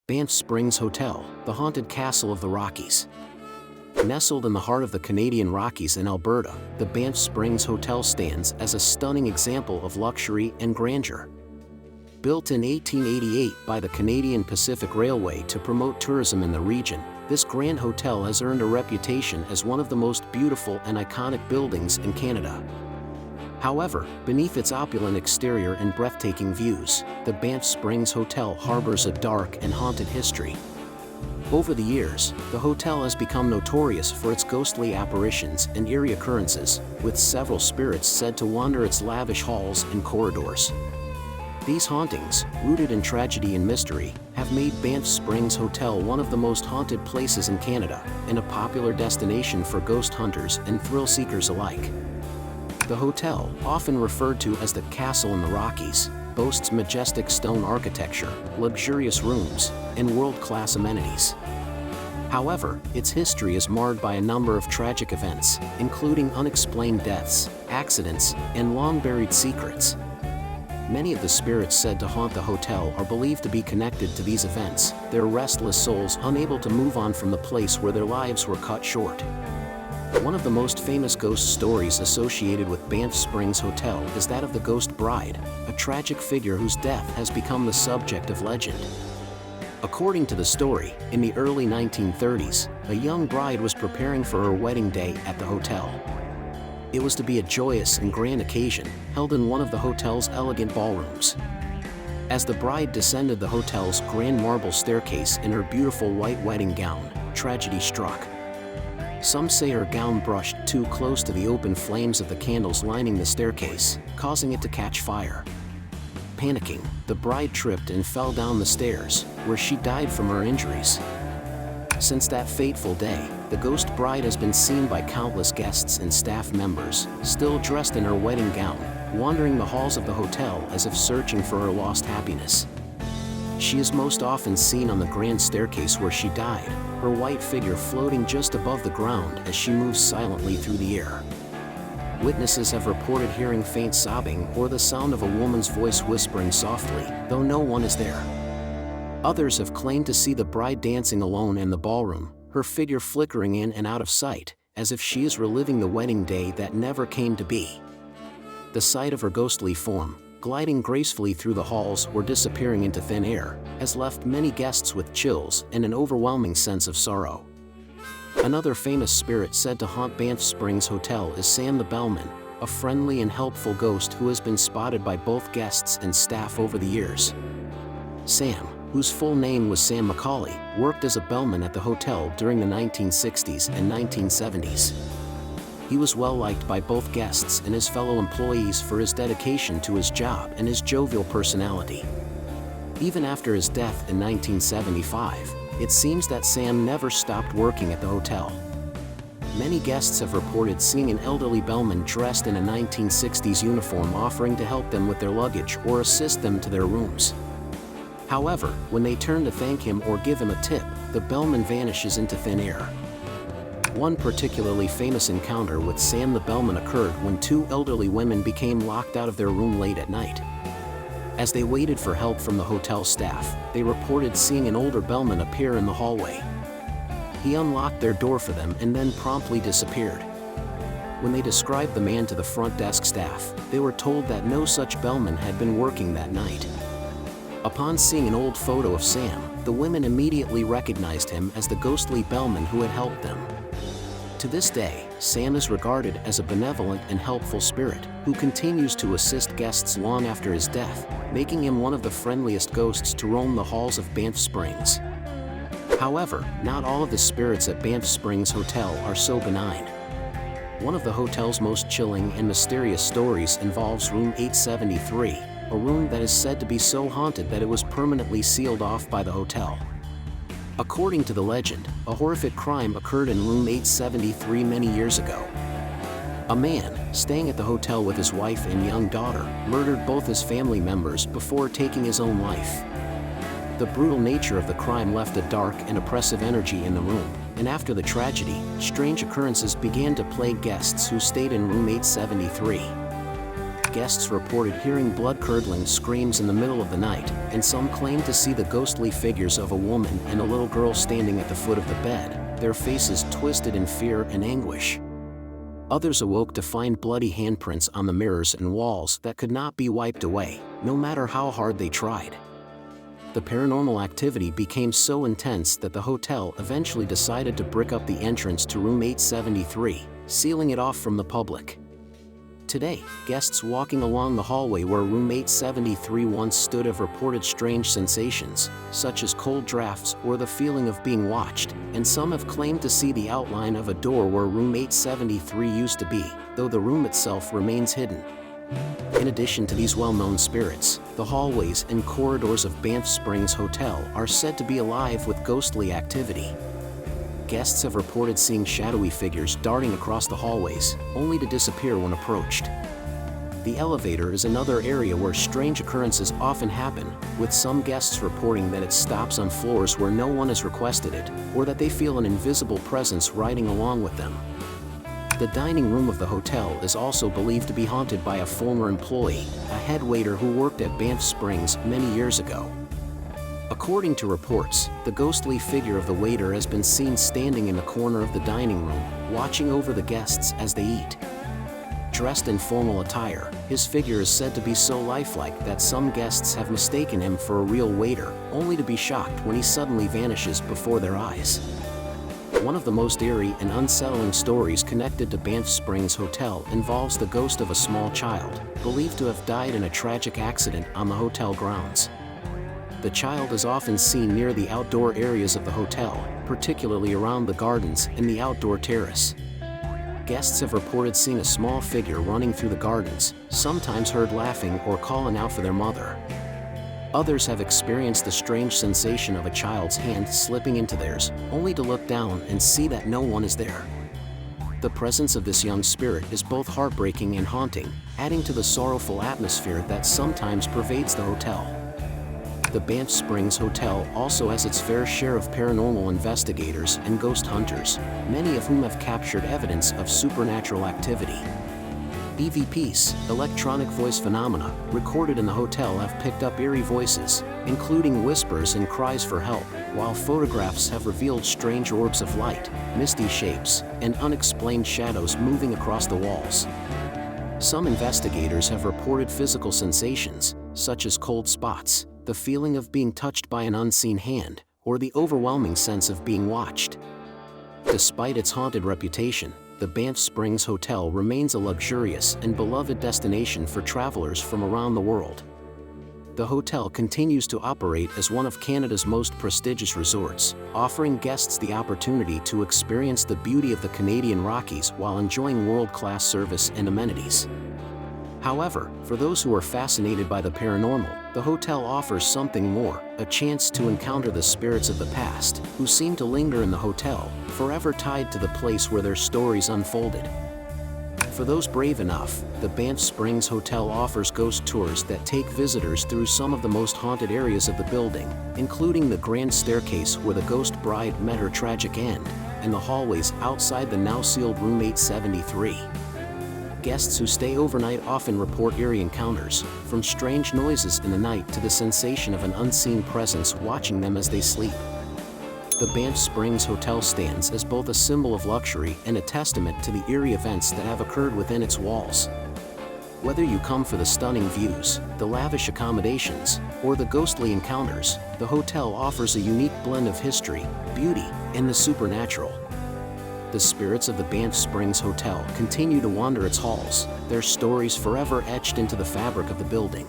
Banff Springs Hotel, the haunted castle of the Rockies. Nestled in the heart of the Canadian Rockies in Alberta, the Banff Springs Hotel stands as a stunning example of luxury and grandeur. Built in 1888 by the Canadian Pacific Railway to promote tourism in the region, this grand hotel has earned a reputation as one of the most beautiful and iconic buildings in Canada. However, beneath its opulent exterior and breathtaking views, the Banff Springs Hotel harbors a dark and haunted history. Over the years, the hotel has become notorious for its ghostly apparitions and eerie occurrences, with several spirits said to wander its lavish halls and corridors. These hauntings, rooted in tragedy and mystery, have made Banff Springs Hotel one of the most haunted places in Canada, and a popular destination for ghost hunters and thrill-seekers alike. The hotel, often referred to as the Castle in the Rockies, boasts majestic stone architecture, luxurious rooms, and world-class amenities. However, its history is marred by a number of tragic events, including unexplained deaths, accidents, and long-buried secrets. Many of the spirits said to haunt the hotel are believed to be connected to these events, their restless souls unable to move on from the place where their lives were cut short. One of the most famous ghost stories associated with Banff Springs Hotel is that of the Ghost Bride, a tragic figure whose death has become the subject of legend. According to the story, in the early 1930s, a young bride was preparing for her wedding day at the hotel. It was to be a joyous and grand occasion, held in one of the hotel's elegant ballrooms. As the bride descended the hotel's grand marble staircase in her beautiful white wedding gown, tragedy struck. Some say her gown brushed too close to the open flames of the candles lining the staircase, causing it to catch fire. Panicking, the bride tripped and fell down the stairs, where she died from her injuries. Since that fateful day, the ghost bride has been seen by countless guests and staff members, still dressed in her wedding gown, wandering the halls of the hotel as if searching for her lost happiness. She is most often seen on the grand staircase where she died, her white figure floating just above the ground as she moves silently through the air. Witnesses have reported hearing faint sobbing or the sound of a woman's voice whispering softly, though no one is there. Others have claimed to see the bride dancing alone in the ballroom, her figure flickering in and out of sight, as if she is reliving the wedding day that never came to be. The sight of her ghostly form, gliding gracefully through the halls or disappearing into thin air, has left many guests with chills and an overwhelming sense of sorrow. Another famous spirit said to haunt Banff Springs Hotel is Sam the Bellman, a friendly and helpful ghost who has been spotted by both guests and staff over the years. Sam, whose full name was Sam Macaulay, worked as a bellman at the hotel during the 1960s and 1970s. He was well liked by both guests and his fellow employees for his dedication to his job and his jovial personality. Even after his death in 1975, it seems that Sam never stopped working at the hotel. Many guests have reported seeing an elderly bellman dressed in a 1960s uniform offering to help them with their luggage or assist them to their rooms. However, when they turn to thank him or give him a tip, the bellman vanishes into thin air. One particularly famous encounter with Sam the Bellman occurred when two elderly women became locked out of their room late at night. As they waited for help from the hotel staff, they reported seeing an older bellman appear in the hallway. He unlocked their door for them and then promptly disappeared. When they described the man to the front desk staff, they were told that no such bellman had been working that night. Upon seeing an old photo of Sam, the women immediately recognized him as the ghostly bellman who had helped them. To this day, Sam is regarded as a benevolent and helpful spirit, who continues to assist guests long after his death, making him one of the friendliest ghosts to roam the halls of Banff Springs. However, not all of the spirits at Banff Springs Hotel are so benign. One of the hotel's most chilling and mysterious stories involves Room 873, a room that is said to be so haunted that it was permanently sealed off by the hotel. According to the legend, a horrific crime occurred in room 873 many years ago. A man, staying at the hotel with his wife and young daughter, murdered both his family members before taking his own life. The brutal nature of the crime left a dark and oppressive energy in the room, and after the tragedy, strange occurrences began to plague guests who stayed in room 873. guests reported hearing blood-curdling screams in the middle of the night, and some claimed to see the ghostly figures of a woman and a little girl standing at the foot of the bed, their faces twisted in fear and anguish. Others awoke to find bloody handprints on the mirrors and walls that could not be wiped away, no matter how hard they tried. The paranormal activity became so intense that the hotel eventually decided to brick up the entrance to room 873, sealing it off from the public. Today, guests walking along the hallway where room 873 once stood have reported strange sensations, such as cold drafts or the feeling of being watched, and some have claimed to see the outline of a door where room 873 used to be, though the room itself remains hidden. In addition to these well-known spirits, the hallways and corridors of Banff Springs Hotel are said to be alive with ghostly activity. Guests have reported seeing shadowy figures darting across the hallways, only to disappear when approached. The elevator is another area where strange occurrences often happen, with some guests reporting that it stops on floors where no one has requested it, or that they feel an invisible presence riding along with them. The dining room of the hotel is also believed to be haunted by a former employee, a head waiter who worked at Banff Springs many years ago. According to reports, the ghostly figure of the waiter has been seen standing in the corner of the dining room, watching over the guests as they eat. Dressed in formal attire, his figure is said to be so lifelike that some guests have mistaken him for a real waiter, only to be shocked when he suddenly vanishes before their eyes. One of the most eerie and unsettling stories connected to Banff Springs Hotel involves the ghost of a small child, believed to have died in a tragic accident on the hotel grounds. The child is often seen near the outdoor areas of the hotel, particularly around the gardens and the outdoor terrace. Guests have reported seeing a small figure running through the gardens, sometimes heard laughing or calling out for their mother. Others have experienced the strange sensation of a child's hand slipping into theirs, only to look down and see that no one is there. The presence of this young spirit is both heartbreaking and haunting, adding to the sorrowful atmosphere that sometimes pervades the hotel. The Banff Springs Hotel also has its fair share of paranormal investigators and ghost hunters, many of whom have captured evidence of supernatural activity. EVPs, electronic voice phenomena, recorded in the hotel have picked up eerie voices, including whispers and cries for help, while photographs have revealed strange orbs of light, misty shapes, and unexplained shadows moving across the walls. Some investigators have reported physical sensations, such as cold spots, the feeling of being touched by an unseen hand, or the overwhelming sense of being watched. Despite its haunted reputation, the Banff Springs Hotel remains a luxurious and beloved destination for travelers from around the world. The hotel continues to operate as one of Canada's most prestigious resorts, offering guests the opportunity to experience the beauty of the Canadian Rockies while enjoying world-class service and amenities. However, for those who are fascinated by the paranormal, the hotel offers something more, a chance to encounter the spirits of the past, who seem to linger in the hotel, forever tied to the place where their stories unfolded. For those brave enough, the Banff Springs Hotel offers ghost tours that take visitors through some of the most haunted areas of the building, including the grand staircase where the ghost bride met her tragic end, and the hallways outside the now-sealed room 873. Guests who stay overnight often report eerie encounters, from strange noises in the night to the sensation of an unseen presence watching them as they sleep. The Banff Springs Hotel stands as both a symbol of luxury and a testament to the eerie events that have occurred within its walls. Whether you come for the stunning views, the lavish accommodations, or the ghostly encounters, the hotel offers a unique blend of history, beauty, and the supernatural. The spirits of the Banff Springs Hotel continue to wander its halls, their stories forever etched into the fabric of the building.